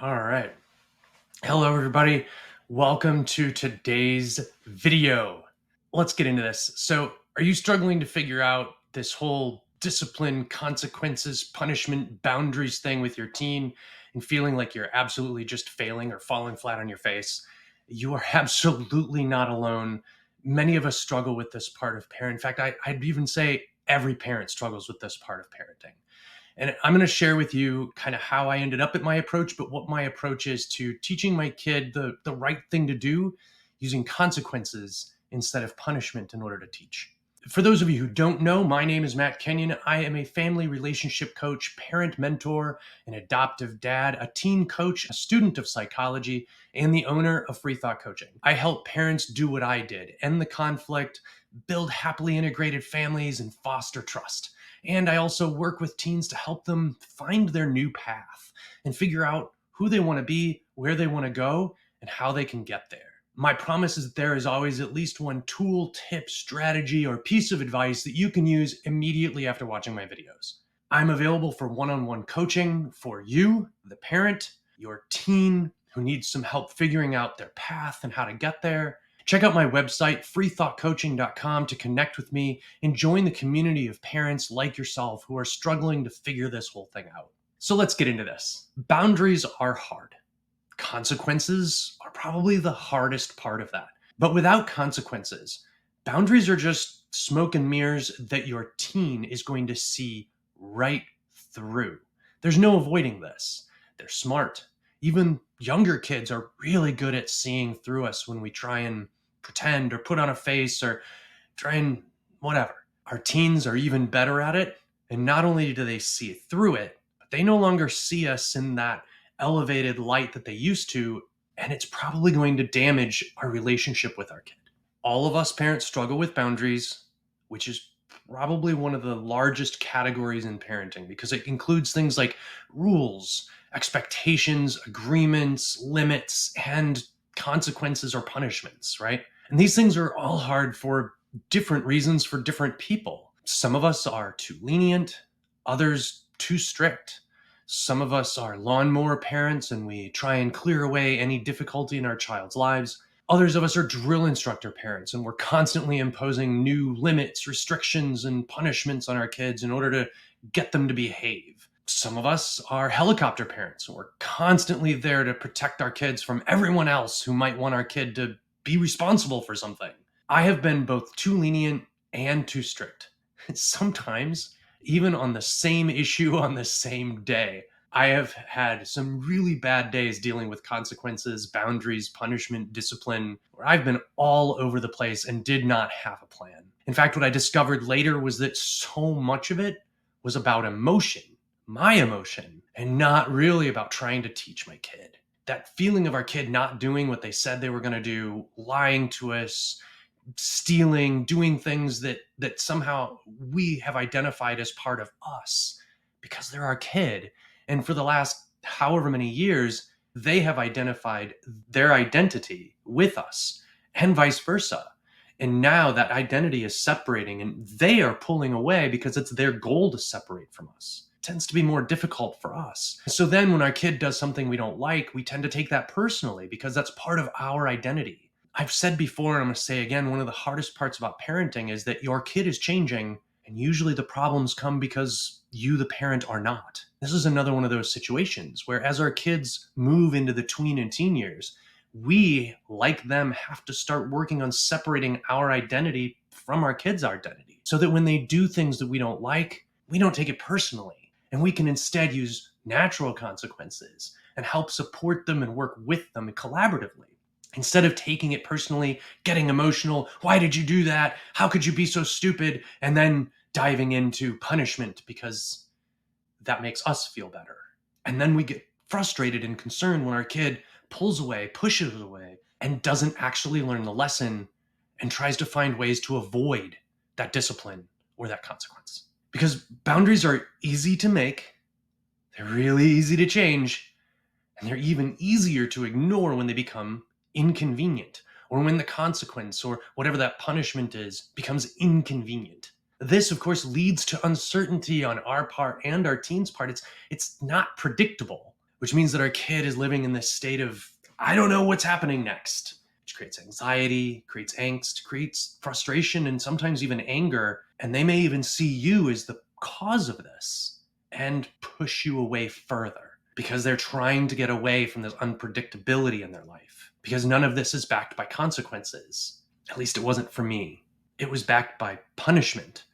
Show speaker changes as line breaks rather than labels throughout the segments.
All right. Hello, everybody. Welcome to today's video. Let's get into this. So, are you struggling to figure out this whole discipline, consequences, punishment, boundaries thing with your teen and feeling like you're absolutely just failing or falling flat on your face? You are absolutely not alone. Many of us struggle with this part of parent. In fact, I'd even say every parent struggles with this part of parenting. And I'm going to share with you kind of how I ended up at my approach, but what my approach is to teaching my kid the right thing to do using consequences instead of punishment in order to teach. For those of you who don't know, my name is Matt Kenyon. I am a family relationship coach, parent mentor, an adoptive dad, a teen coach, a student of psychology, and the owner of Freethought Coaching. I help parents do what I did, end the conflict, build happily integrated families, and foster trust. And I also work with teens to help them find their new path and figure out who they want to be, where they want to go, and how they can get there. My promise is that there is always at least one tool, tip, strategy, or piece of advice that you can use immediately after watching my videos. I'm available for one-on-one coaching for you, the parent, your teen who needs some help figuring out their path and how to get there. Check out my website, freethoughtcoaching.com, to connect with me and join the community of parents like yourself who are struggling to figure this whole thing out. So let's get into this. Boundaries are hard. Consequences are probably the hardest part of that. But without consequences, boundaries are just smoke and mirrors that your teen is going to see right through. There's no avoiding this. They're smart. Even younger kids are really good at seeing through us when we try and pretend or put on a face or try and whatever. Our teens are even better at it. And not only do they see through it, but they no longer see us in that elevated light that they used to, and it's probably going to damage our relationship with our kid. All of us parents struggle with boundaries, which is probably one of the largest categories in parenting because it includes things like rules, expectations, agreements, limits, and consequences or punishments, right? And these things are all hard for different reasons for different people. Some of us are too lenient, others too strict. Some of us are lawnmower parents and we try and clear away any difficulty in our child's lives. Others of us are drill instructor parents and we're constantly imposing new limits, restrictions, and punishments on our kids in order to get them to behave. Some of us are helicopter parents and we're constantly there to protect our kids from everyone else who might want our kid to be responsible for something. I have been both too lenient and too strict. Sometimes even on the same issue on the same day. I have had some really bad days dealing with consequences, boundaries, punishment, discipline, where I've been all over the place and did not have a plan. In fact, what I discovered later was that so much of it was about emotion, my emotion, and not really about trying to teach my kid. That feeling of our kid not doing what they said they were going to do, lying to us, stealing, doing things that somehow we have identified as part of us because they're our kid. And for the last however many years, they have identified their identity with us and vice versa. And now that identity is separating and they are pulling away because it's their goal to separate from us. It tends to be more difficult for us. So then when our kid does something we don't like, we tend to take that personally because that's part of our identity. I've said before, and I'm going to say again, one of the hardest parts about parenting is that your kid is changing, and usually the problems come because you, the parent, are not. This is another one of those situations where as our kids move into the tween and teen years, we, like them, have to start working on separating our identity from our kids' identity so that when they do things that we don't like, we don't take it personally, and we can instead use natural consequences and help support them and work with them collaboratively. Instead of taking it personally, getting emotional, why did you do that? How could you be so stupid? And then diving into punishment because that makes us feel better. And then we get frustrated and concerned when our kid pulls away, pushes away, and doesn't actually learn the lesson and tries to find ways to avoid that discipline or that consequence. Because boundaries are easy to make, they're really easy to change, and they're even easier to ignore when they become inconvenient, or when the consequence or whatever that punishment is becomes inconvenient. This, of course, leads to uncertainty on our part and our team's part. It's not predictable. which means that our kid is living in this state of, I don't know what's happening next, which creates anxiety, creates angst, creates frustration, and sometimes even anger. And they may even see you as the cause of this and push you away further because they're trying to get away from this unpredictability in their life. Because none of this is backed by consequences. At least it wasn't for me. It was backed by punishment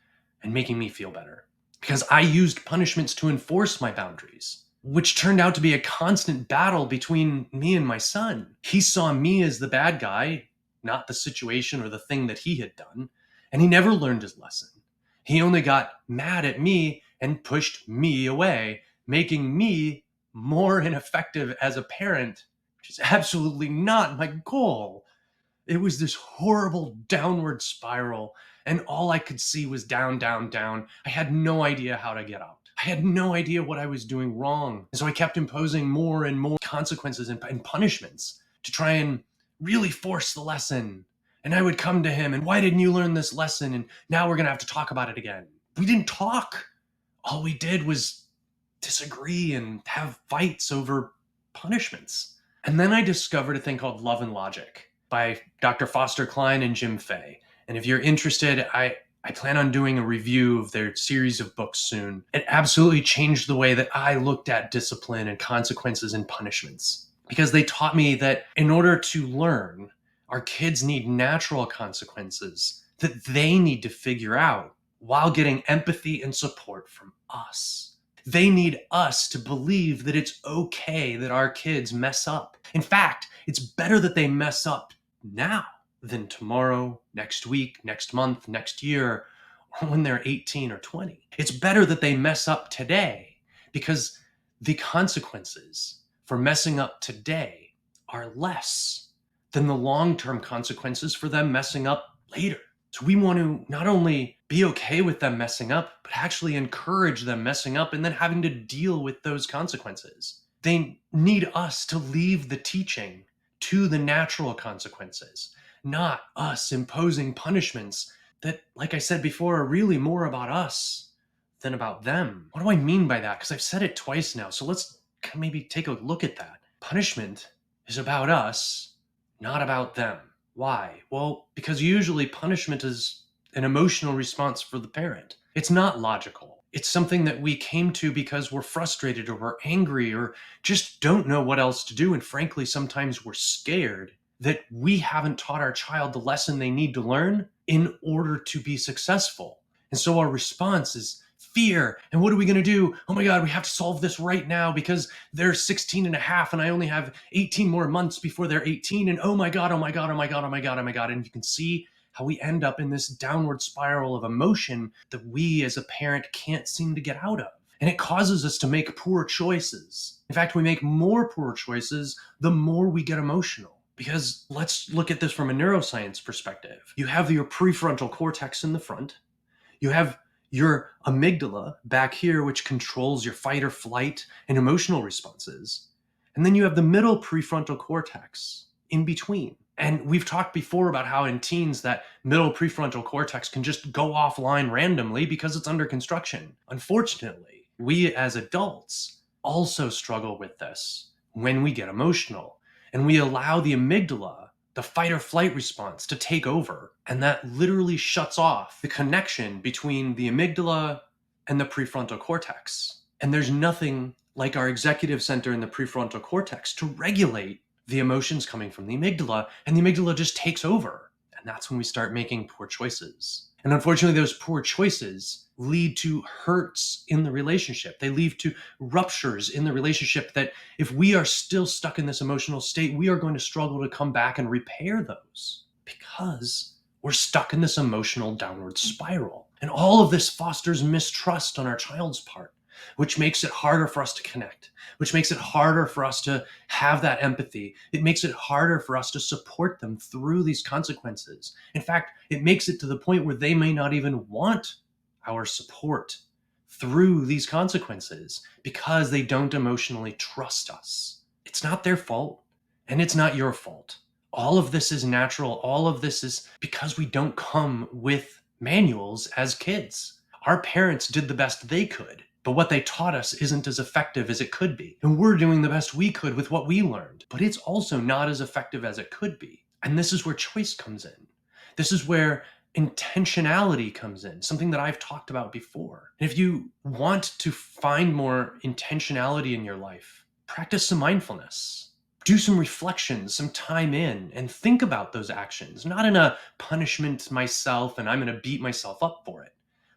and making me feel better. Because I used punishments to enforce my boundaries, which turned out to be a constant battle between me and my son. He saw me as the bad guy, not the situation or the thing that he had done, and he never learned his lesson. He only got mad at me and pushed me away, making me more ineffective as a parent, which is absolutely not my goal. It was this horrible downward spiral, and all I could see was down, down, down. I had no idea how to get out. I had no idea what I was doing wrong. And so I kept imposing more and more consequences and punishments to try and really force the lesson. And I would come to him and, why didn't you learn this lesson? And now we're going to have to talk about it again. We didn't talk. All we did was disagree and have fights over punishments. And then I discovered a thing called Love and Logic by Dr. Foster Cline and Jim Fay. And if you're interested, I plan on doing a review of their series of books soon. It absolutely changed the way that I looked at discipline and consequences and punishments. Because they taught me that in order to learn, our kids need natural consequences that they need to figure out while getting empathy and support from us. They need us to believe that it's okay that our kids mess up. In fact, it's better that they mess up now than tomorrow, next week, next month, next year, or when they're 18 or 20. It's better that they mess up today because the consequences for messing up today are less than the long-term consequences for them messing up later. So we want to not only be okay with them messing up, but actually encourage them messing up and then having to deal with those consequences. They need us to leave the teaching to the natural consequences, not us imposing punishments that, like I said before, are really more about us than about them. What do I mean by that? Because I've said it twice now. So let's maybe take a look at that. Punishment is about us, not about them. Why? Well, because usually punishment is an emotional response for the parent. It's not logical. It's something that we came to because we're frustrated or we're angry or just don't know what else to do. And frankly, sometimes we're scared that we haven't taught our child the lesson they need to learn in order to be successful. And so our response is fear. And what are we going to do? Oh my God, we have to solve this right now because they're 16 and a half and I only have 18 more months before they're 18. And oh my God, oh my God, oh my God, oh my God, oh my God. And you can see how we end up in this downward spiral of emotion that we as a parent can't seem to get out of. And it causes us to make poor choices. In fact, we make more poor choices the more we get emotional. Because let's look at this from a neuroscience perspective. You have your prefrontal cortex in the front. You have your amygdala back here, which controls your fight or flight and emotional responses. And then you have the middle prefrontal cortex in between. And we've talked before about how in teens that middle prefrontal cortex can just go offline randomly because it's under construction. Unfortunately, we as adults also struggle with this when we get emotional and we allow the amygdala, the fight or flight response, to take over. And that literally shuts off the connection between the amygdala and the prefrontal cortex. And there's nothing like our executive center in the prefrontal cortex to regulate the emotions coming from the amygdala, and the amygdala just takes over. And that's when we start making poor choices. And unfortunately, those poor choices lead to hurts in the relationship. They lead to ruptures in the relationship that if we are still stuck in this emotional state, we are going to struggle to come back and repair those because we're stuck in this emotional downward spiral. And all of this fosters mistrust on our child's part, which makes it harder for us to connect, which makes it harder for us to have that empathy. It makes it harder for us to support them through these consequences. In fact, it makes it to the point where they may not even want our support through these consequences because they don't emotionally trust us. It's not their fault, and it's not your fault. All of this is natural. All of this is because we don't come with manuals as kids. Our parents did the best they could. But what they taught us isn't as effective as it could be. And we're doing the best we could with what we learned. But it's also not as effective as it could be. And this is where choice comes in. This is where intentionality comes in, something that I've talked about before. And if you want to find more intentionality in your life, practice some mindfulness. Do some reflections, some time in, and think about those actions, not in a punishment myself and I'm going to beat myself up for it,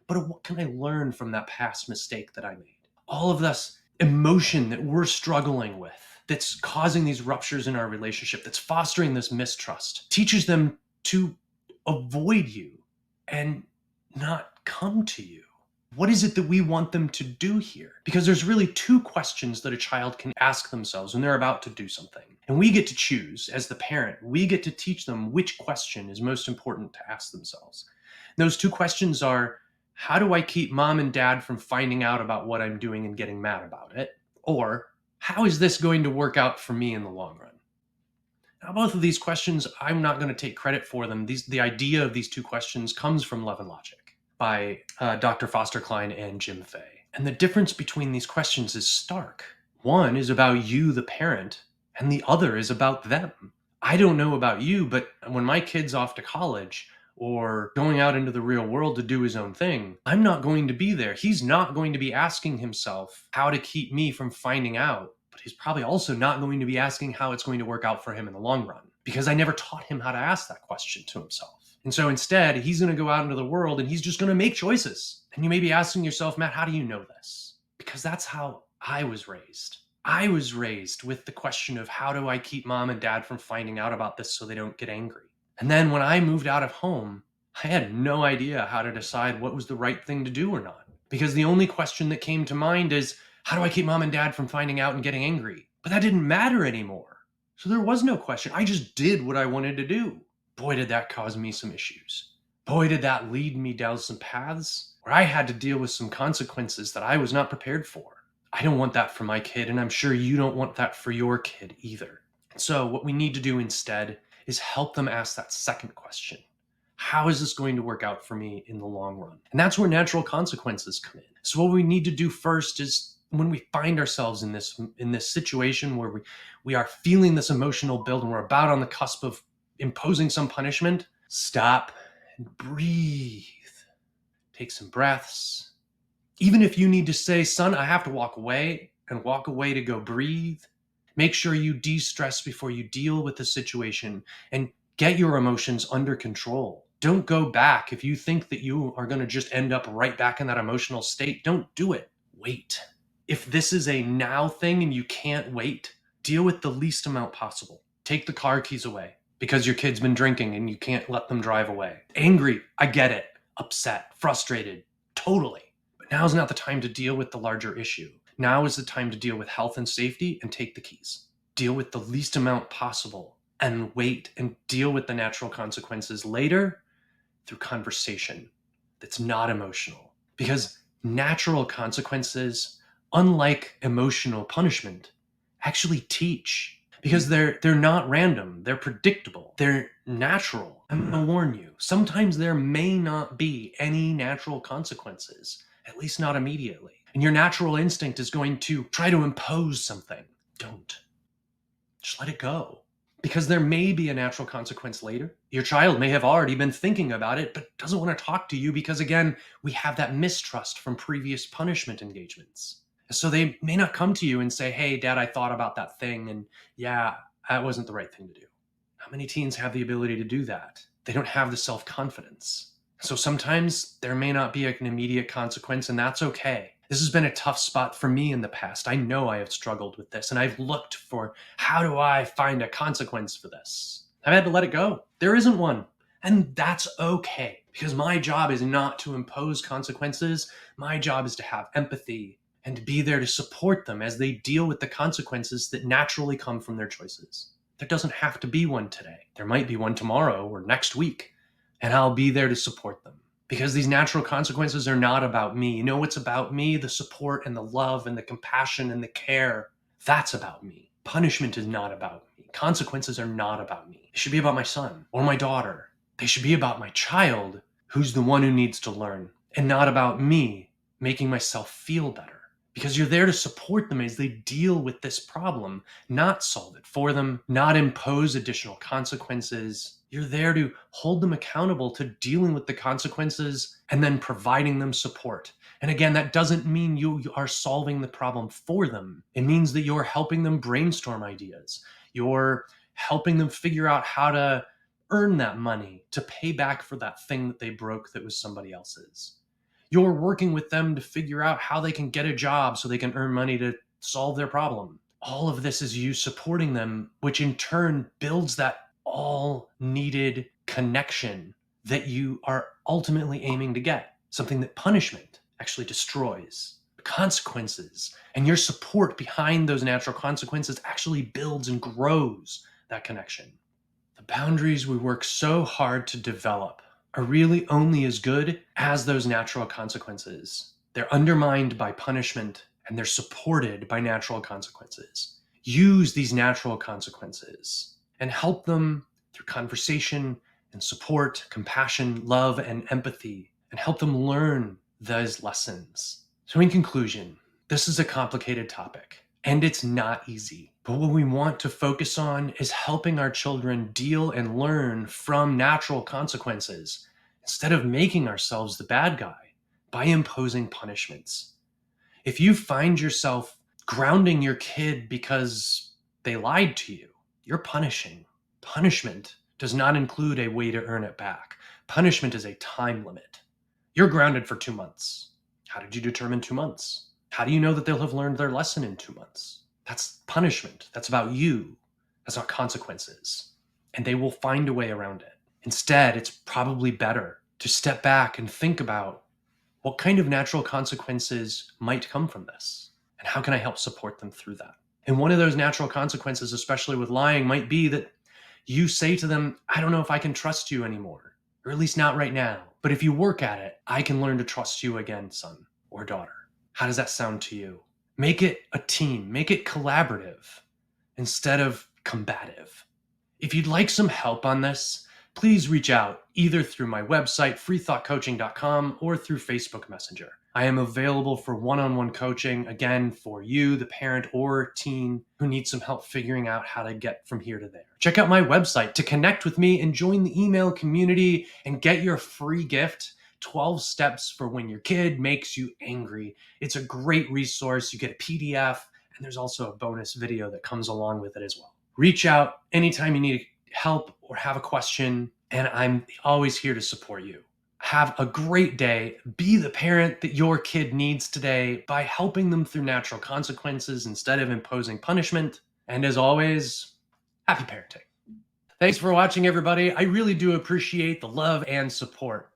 but what can I learn from that past mistake that I made? All of this emotion that we're struggling with, that's causing these ruptures in our relationship, that's fostering this mistrust, teaches them to avoid you and not come to you. What is it that we want them to do here? Because there's really two questions that a child can ask themselves when they're about to do something. And we get to choose, as the parent, we get to teach them which question is most important to ask themselves. And those two questions are, how do I keep mom and dad from finding out about what I'm doing and getting mad about it? Or, how is this going to work out for me in the long run? Now, both of these questions, I'm not going to take credit for them. The idea of these two questions comes from Love and Logic by Dr. Foster Cline and Jim Fay. And the difference between these questions is stark. One is about you, the parent, and the other is about them. I don't know about you, but when my kid's off to college or going out into the real world to do his own thing, I'm not going to be there. He's not going to be asking himself how to keep me from finding out, but he's probably also not going to be asking how it's going to work out for him in the long run, because I never taught him how to ask that question to himself. And so instead, he's going to go out into the world and he's just going to make choices. And you may be asking yourself, Matt, how do you know this? Because that's how I was raised. I was raised with the question of, how do I keep mom and dad from finding out about this so they don't get angry? And then when I moved out of home, I had no idea how to decide what was the right thing to do or not. Because the only question that came to mind is, how do I keep mom and dad from finding out and getting angry? But that didn't matter anymore. So there was no question. I just did what I wanted to do. Boy, did that cause me some issues. Boy, did that lead me down some paths where I had to deal with some consequences that I was not prepared for. I don't want that for my kid, and I'm sure you don't want that for your kid either. So what we need to do instead is help them ask that second question. How is this going to work out for me in the long run? And that's where natural consequences come in. So what we need to do first is, when we find ourselves in this situation where we are feeling this emotional build and we're about on the cusp of imposing some punishment, stop and breathe. Take some breaths. Even if you need to say, son, I have to walk away, and walk away to go breathe. Make sure you de-stress before you deal with the situation and get your emotions under control. Don't go back. If you think that you are going to just end up right back in that emotional state, don't do it. Wait. If this is a now thing and you can't wait, deal with the least amount possible. Take the car keys away because your kid's been drinking and you can't let them drive away. Angry, I get it. Upset, frustrated, totally. But now's not the time to deal with the larger issue. Now is the time to deal with health and safety and take the keys. Deal with the least amount possible and wait and deal with the natural consequences later through conversation that's not emotional. Because natural consequences, unlike emotional punishment, actually teach. Because they're not random, they're predictable, they're natural. I'm gonna warn you, sometimes there may not be any natural consequences, at least not immediately. And your natural instinct is going to try to impose something. Don't. Just let it go. Because there may be a natural consequence later. Your child may have already been thinking about it, but doesn't want to talk to you because, again, we have that mistrust from previous punishment engagements. So they may not come to you and say, hey, Dad, I thought about that thing, and yeah, that wasn't the right thing to do. How many teens have the ability to do that? They don't have the self-confidence. So sometimes there may not be an immediate consequence, and that's okay. This has been a tough spot for me in the past. I know I have struggled with this, and I've looked for, how do I find a consequence for this? I've had to let it go. There isn't one. And that's okay, because my job is not to impose consequences. My job is to have empathy and to be there to support them as they deal with the consequences that naturally come from their choices. There doesn't have to be one today. There might be one tomorrow or next week, and I'll be there to support them. Because these natural consequences are not about me. You know what's about me? The support and the love and the compassion and the care. That's about me. Punishment is not about me. Consequences are not about me. They should be about my son or my daughter. They should be about my child, who's the one who needs to learn, and not about me making myself feel better. because you're there to support them as they deal with this problem, not solve it for them, not impose additional consequences. You're there to hold them accountable to dealing with the consequences and then providing them support. And again, that doesn't mean you are solving the problem for them. It means that you're helping them brainstorm ideas. You're helping them figure out how to earn that money to pay back for that thing that they broke that was somebody else's. You're working with them to figure out how they can get a job so they can earn money to solve their problem. All of this is you supporting them, which in turn builds that all needed connection that you are ultimately aiming to get. Something that punishment actually destroys. Consequences and your support behind those natural consequences actually builds and grows that connection. The boundaries we work so hard to develop are really only as good as those natural consequences. They're undermined by punishment and they're supported by natural consequences. Use these natural consequences and help them through conversation and support, compassion, love, and empathy, and help them learn those lessons. So in conclusion, this is a complicated topic and it's not easy. But what we want to focus on is helping our children deal and learn from natural consequences instead of making ourselves the bad guy by imposing punishments. If you find yourself grounding your kid because they lied to you, you're punishing. Punishment does not include a way to earn it back. Punishment is a time limit. You're grounded for 2 months. How did you determine 2 months? How do you know that they'll have learned their lesson in 2 months? That's punishment. That's about you. That's not consequences. And they will find a way around it. Instead, it's probably better to step back and think about what kind of natural consequences might come from this, and how can I help support them through that? And one of those natural consequences, especially with lying, might be that you say to them, I don't know if I can trust you anymore, or at least not right now. But if you work at it, I can learn to trust you again, son or daughter. How does that sound to you? Make it a team, make it collaborative instead of combative. If you'd like some help on this, please reach out either through my website, freethoughtcoaching.com, or through Facebook Messenger. I am available for one-on-one coaching, again, for you, the parent or teen who needs some help figuring out how to get from here to there. Check out my website to connect with me and join the email community and get your free gift, 12 Steps for When Your Kid Makes You Angry. It's a great resource. You get a PDF, and there's also a bonus video that comes along with it as well. Reach out anytime you need help or have a question, and I'm always here to support you. Have a great day. Be the parent that your kid needs today by helping them through natural consequences instead of imposing punishment. And as always, happy parenting. Thanks for watching, everybody. I really do appreciate the love and support.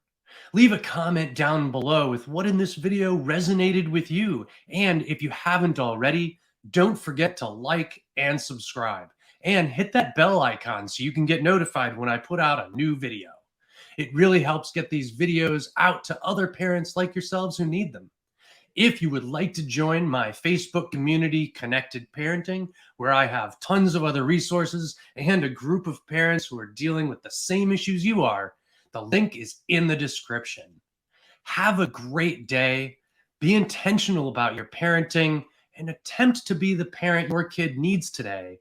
Leave a comment down below with what in this video resonated with you. And if you haven't already, don't forget to like and subscribe. And hit that bell icon so you can get notified when I put out a new video. It really helps get these videos out to other parents like yourselves who need them. If you would like to join my Facebook community, Connected Parenting, where I have tons of other resources and a group of parents who are dealing with the same issues you are, the link is in the description. Have a great day. Be intentional about your parenting and attempt to be the parent your kid needs today.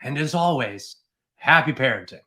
And as always, happy parenting.